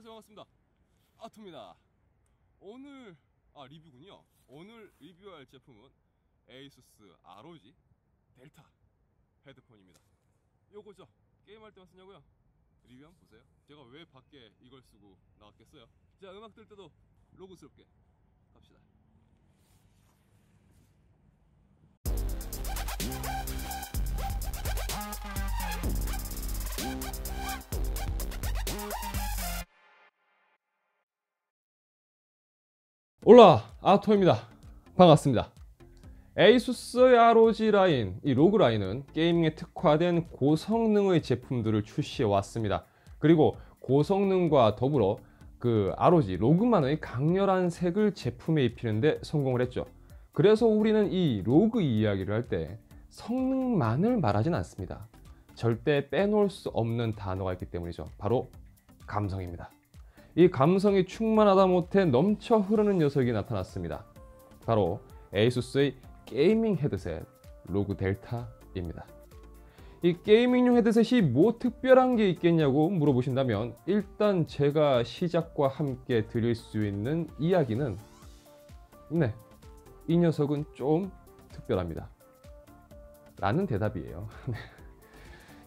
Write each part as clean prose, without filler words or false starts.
안녕하세요, 반갑습니다. 아토입니다. 오늘 리뷰군요. 오늘 리뷰할 제품은 에이수스 ROG 델타 헤드폰입니다. 요거죠. 게임할 때만 쓰냐고요? 리뷰 한번 보세요. 제가 왜 밖에 이걸 쓰고 나왔겠어요? 자, 음악 들 때도 로고스럽게 갑시다. 올라 아토입니다. 반갑습니다. 에이수스 ROG 라인, 이 로그 라인은 게이밍에 특화된 고성능의 제품들을 출시해 왔습니다. 그리고 고성능과 더불어 그 ROG 로그만의 강렬한 색을 제품에 입히는데 성공을 했죠. 그래서 우리는 이 로그 이야기를 할 때 성능만을 말하진 않습니다. 절대 빼놓을 수 없는 단어가 있기 때문이죠. 바로 감성입니다. 이 감성이 충만하다 못해 넘쳐 흐르는 녀석이 나타났습니다. 바로 에이수스의 게이밍 헤드셋 로그 델타입니다. 이 게이밍용 헤드셋이 뭐 특별한 게 있겠냐고 물어보신다면, 일단 제가 시작과 함께 드릴 수 있는 이야기는 이 녀석은 좀 특별합니다 라는 대답이에요.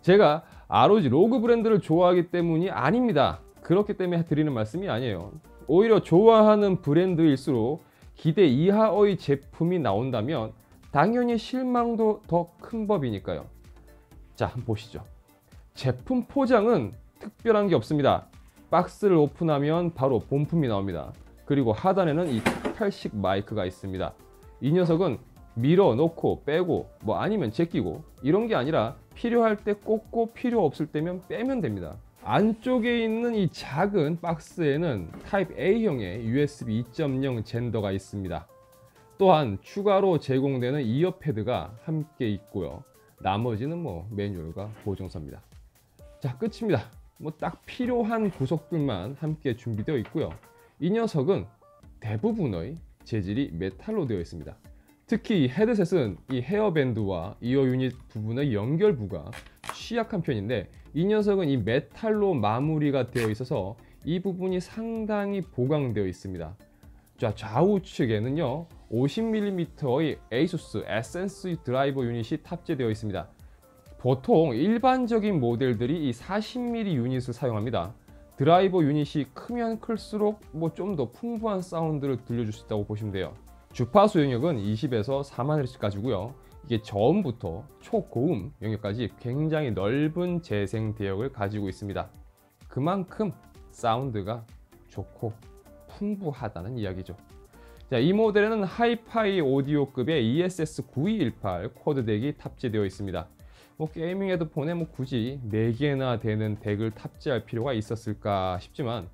제가 ROG 로그 브랜드를 좋아하기 때문이 아닙니다. 그렇기 때문에 드리는 말씀이 아니에요. 오히려 좋아하는 브랜드일수록 기대 이하의 제품이 나온다면 당연히 실망도 더 큰 법이니까요. 자, 한번 보시죠. 제품 포장은 특별한 게 없습니다. 박스를 오픈하면 바로 본품이 나옵니다. 그리고 하단에는 이 탈식 마이크가 있습니다. 이 녀석은 밀어 놓고 빼고 뭐 아니면 제끼고 이런 게 아니라 필요할 때 꽂고 필요 없을 때면 빼면 됩니다. 안쪽에 있는 이 작은 박스에는 타입 A형의 USB 2.0 젠더가 있습니다. 또한 추가로 제공되는 이어패드가 함께 있고요. 나머지는 뭐 매뉴얼과 보증서입니다. 자, 끝입니다. 뭐 딱 필요한 구석들만 함께 준비되어 있고요. 이 녀석은 대부분의 재질이 메탈로 되어 있습니다. 특히 이 헤드셋은 이 헤어밴드와 이어 유닛 부분의 연결부가 취약한 편인데, 이 녀석은 이 메탈로 마무리가 되어 있어서 이 부분이 상당히 보강되어 있습니다. 자, 좌우측에는요 50mm의 에이수스 에센스 드라이버 유닛이 탑재되어 있습니다. 보통 일반적인 모델들이 이 40mm 유닛을 사용합니다. 드라이버 유닛이 크면 클수록 뭐 좀 더 풍부한 사운드를 들려줄 수 있다고 보시면 돼요. 주파수 영역은 20에서 4만헤르츠까지고요. 이게 저음부터 초고음 영역까지 굉장히 넓은 재생 대역을 가지고 있습니다. 그만큼 사운드가 좋고 풍부하다는 이야기죠. 자, 이 모델에는 하이파이 오디오급의 ESS9218 쿼드 덱이 탑재되어 있습니다. 뭐 게이밍 헤드폰에 뭐 굳이 4개나 되는 덱을 탑재할 필요가 있었을까 싶지만,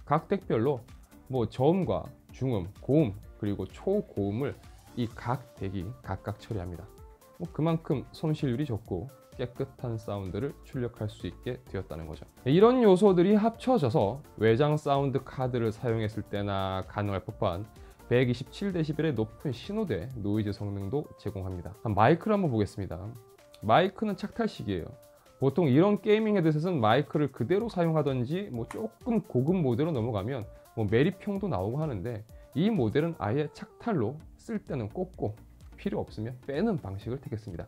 각 덱별로 뭐 저음과 중음, 고음, 그리고 초고음을 이 각 덱이 각각 처리합니다. 뭐 그만큼 손실률이 좋고 깨끗한 사운드를 출력할 수 있게 되었다는 거죠. 이런 요소들이 합쳐져서 외장 사운드 카드를 사용했을 때나 가능할 법한 127dB의 높은 신호대 노이즈 성능도 제공합니다. 마이크를 한번 보겠습니다. 마이크는 착탈식이에요. 보통 이런 게이밍 헤드셋은 마이크를 그대로 사용하던지 뭐 조금 고급 모델로 넘어가면 뭐 메리평도 나오고 하는데, 이 모델은 아예 착탈로 쓸 때는 꽂고 필요 없으면 빼는 방식을 택했습니다.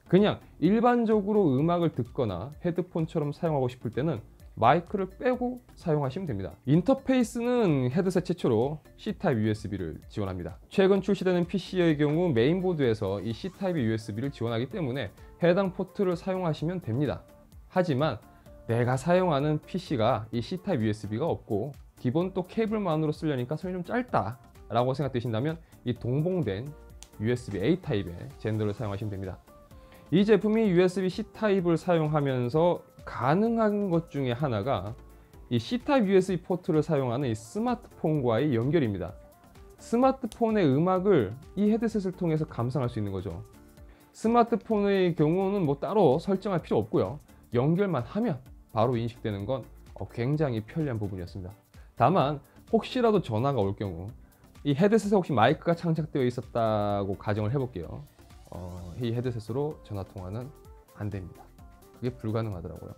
그냥 일반적으로 음악을 듣거나 헤드폰처럼 사용하고 싶을 때는 마이크를 빼고 사용하시면 됩니다. 인터페이스는 헤드셋 최초로 C타입 USB를 지원합니다. 최근 출시되는 PC의 경우 메인보드에서 이 C타입 USB를 지원하기 때문에 해당 포트를 사용하시면 됩니다. 하지만 내가 사용하는 PC가 이 C타입 USB가 없고 기본 또 케이블만으로 쓰려니까 손이 좀 짧다 라고 생각되신다면 이 동봉된 USB-A 타입의 젠더를 사용하시면 됩니다. 이 제품이 USB-C 타입을 사용하면서 가능한 것 중에 하나가 이 C타입 USB 포트를 사용하는 이 스마트폰과의 연결입니다. 스마트폰의 음악을 이 헤드셋을 통해서 감상할 수 있는 거죠. 스마트폰의 경우는 뭐 따로 설정할 필요 없고요. 연결만 하면 바로 인식되는 건 굉장히 편리한 부분이었습니다. 다만 혹시라도 전화가 올 경우 이 헤드셋에 혹시 마이크가 장착되어 있었다고 가정을 해볼게요. 이 헤드셋으로 전화 통화는 안 됩니다. 그게 불가능하더라고요.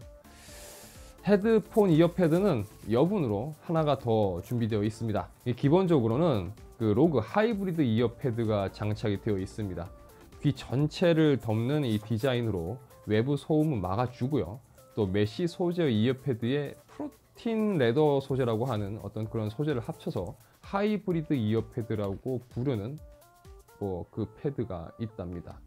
헤드폰 이어 패드는 여분으로 하나가 더 준비되어 있습니다. 기본적으로는 그 로그 하이브리드 이어 패드가 장착이 되어 있습니다. 귀 전체를 덮는 이 디자인으로 외부 소음은 막아주고요. 또 메쉬 소재 이어 패드에 프로틴 레더 소재라고 하는 어떤 그런 소재를 합쳐서 하이브리드 이어 패드라고 부르는 그 패드가 있답니다.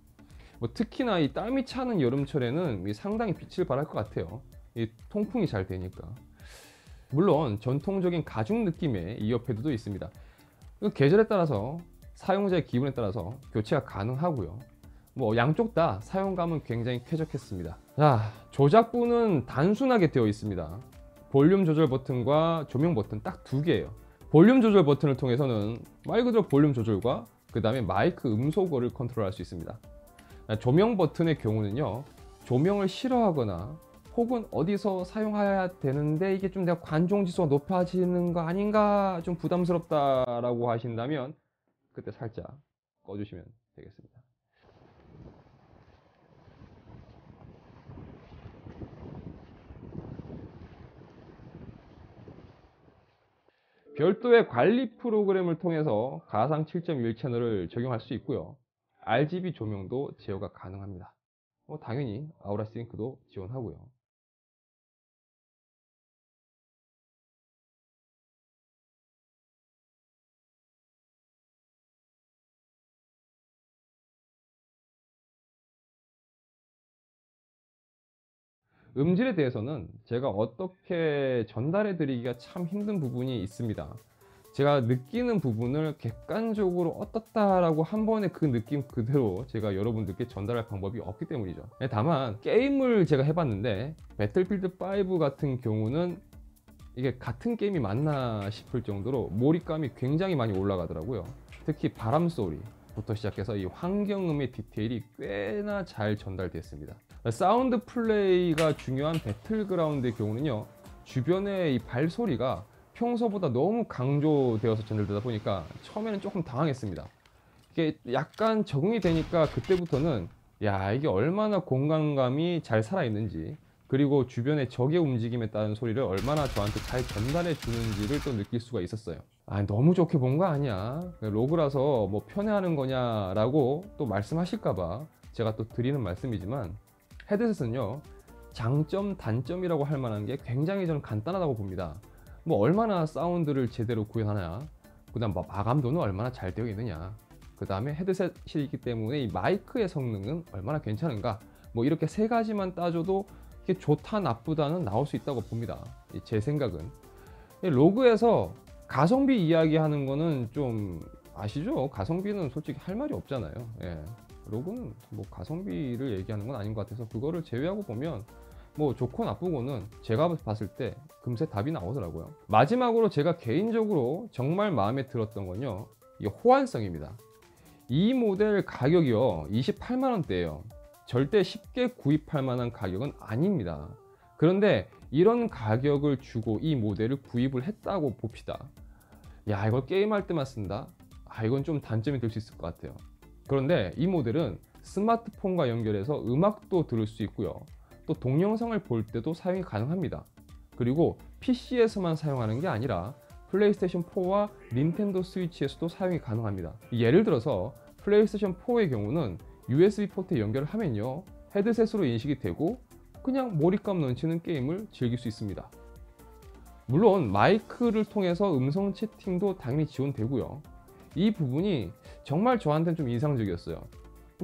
특히나 이 땀이 차는 여름철에는 상당히 빛을 발할 것 같아요. 이 통풍이 잘 되니까. 물론 전통적인 가죽 느낌의 이어패드도 있습니다. 계절에 따라서 사용자의 기분에 따라서 교체가 가능하고요. 양쪽 다 사용감은 굉장히 쾌적했습니다. 자, 조작부는 단순하게 되어 있습니다. 볼륨 조절 버튼과 조명 버튼 딱 두 개예요. 볼륨 조절 버튼을 통해서는 말 그대로 볼륨 조절과 그 다음에 마이크 음소거를 컨트롤할 수 있습니다. 조명 버튼의 경우는요, 조명을 싫어하거나 혹은 어디서 사용해야 되는데 이게 좀 내가 관종 지수가 높아지는 거 아닌가, 좀 부담스럽다라고 하신다면 그때 살짝 꺼주시면 되겠습니다. 별도의 관리 프로그램을 통해서 가상 7.1 채널을 적용할 수 있고요. RGB 조명도 제어가 가능합니다. 당연히 아우라 싱크도 지원하고요. 음질에 대해서는 제가 어떻게 전달해 드리기가 참 힘든 부분이 있습니다. 제가 느끼는 부분을 객관적으로 어떻다라고 한 번에 그 느낌 그대로 제가 여러분들께 전달할 방법이 없기 때문이죠. 다만 게임을 제가 해봤는데 배틀필드 5 같은 경우는 이게 같은 게임이 맞나 싶을 정도로 몰입감이 굉장히 많이 올라가더라고요. 특히 바람 소리부터 시작해서 이 환경음의 디테일이 꽤나 잘 전달됐습니다. 사운드 플레이가 중요한 배틀그라운드의 경우는요, 주변의 이 발소리가 평소보다 너무 강조되어서 전달되다 보니까 처음에는 조금 당황했습니다. 이게 약간 적응이 되니까 그때부터는 이게 얼마나 공간감이 잘 살아있는지, 그리고 주변의 적의 움직임에 따른 소리를 얼마나 저한테 잘 전달해 주는지를 또 느낄 수가 있었어요. 너무 좋게 본 거 아니야, 로그라서 뭐 편애하는 거냐 라고 또 말씀하실까봐 제가 또 드리는 말씀이지만, 헤드셋은요, 장점 단점이라고 할 만한 게 굉장히 저는 간단하다고 봅니다. 얼마나 사운드를 제대로 구현하냐, 그 다음 마감도는 얼마나 잘 되어 있느냐, 그 다음에 헤드셋이기 때문에 이 마이크의 성능은 얼마나 괜찮은가, 이렇게 세 가지만 따져도 이게 좋다 나쁘다는 나올 수 있다고 봅니다. 제 생각은. 로그에서 가성비 이야기하는 거는 좀 아시죠? 가성비는 솔직히 할 말이 없잖아요. 로그는 가성비를 얘기하는 건 아닌 것 같아서 그거를 제외하고 보면 좋고 나쁘고는 제가 봤을 때 금세 답이 나오더라고요. 마지막으로 제가 개인적으로 정말 마음에 들었던 건요, 이 호환성입니다. 이 모델 가격이요, 28만 원대예요. 절대 쉽게 구입할 만한 가격은 아닙니다. 그런데 이런 가격을 주고 이 모델을 구입을 했다고 봅시다. 이걸 게임할 때만 쓴다? 이건 좀 단점이 될 수 있을 것 같아요. 그런데 이 모델은 스마트폰과 연결해서 음악도 들을 수 있고요, 또 동영상을 볼 때도 사용이 가능합니다. 그리고 PC에서만 사용하는 게 아니라 플레이스테이션 4와 닌텐도 스위치에서도 사용이 가능합니다. 예를 들어서 플레이스테이션 4의 경우는 USB 포트에 연결을 하면요, 헤드셋으로 인식이 되고 그냥 몰입감 넘치는 게임을 즐길 수 있습니다. 물론 마이크를 통해서 음성 채팅도 당연히 지원되고요. 이 부분이 정말 저한테는 좀 인상적이었어요.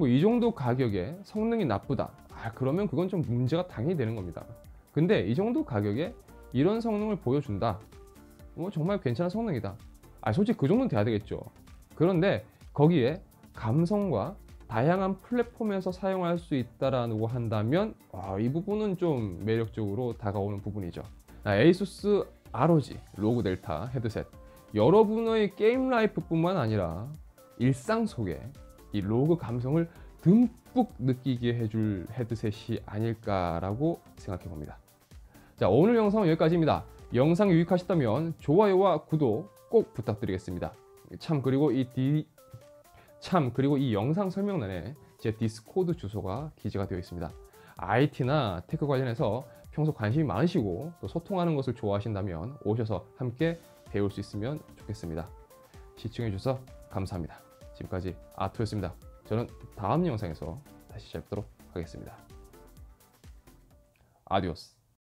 이 정도 가격에 성능이 나쁘다, 그러면 그건 좀 문제가 당연히 되는 겁니다. 근데 이 정도 가격에 이런 성능을 보여준다, 정말 괜찮은 성능이다, 솔직히 그 정도는 돼야 되겠죠. 그런데 거기에 감성과 다양한 플랫폼에서 사용할 수 있다라고 한다면 이 부분은 좀 매력적으로 다가오는 부분이죠. 에이수스 ROG 로그 델타 헤드셋, 여러분의 게임 라이프 뿐만 아니라 일상 속에 이 로그 감성을 듬뿍 느끼게 해줄 헤드셋이 아닐까라고 생각해 봅니다. 자, 오늘 영상은 여기까지입니다. 영상이 유익하셨다면 좋아요와 구독 꼭 부탁드리겠습니다. 그리고 이 영상 설명란에 제 디스코드 주소가 기재가 되어 있습니다. IT나 테크 관련해서 평소 관심이 많으시고 또 소통하는 것을 좋아하신다면 오셔서 함께 배울 수 있으면 좋겠습니다. 시청해 주셔서 감사합니다. 지금까지 아토였습니다. 저는 다음 영상에서 다시 찾아뵙도록 하겠습니다. 아디오스.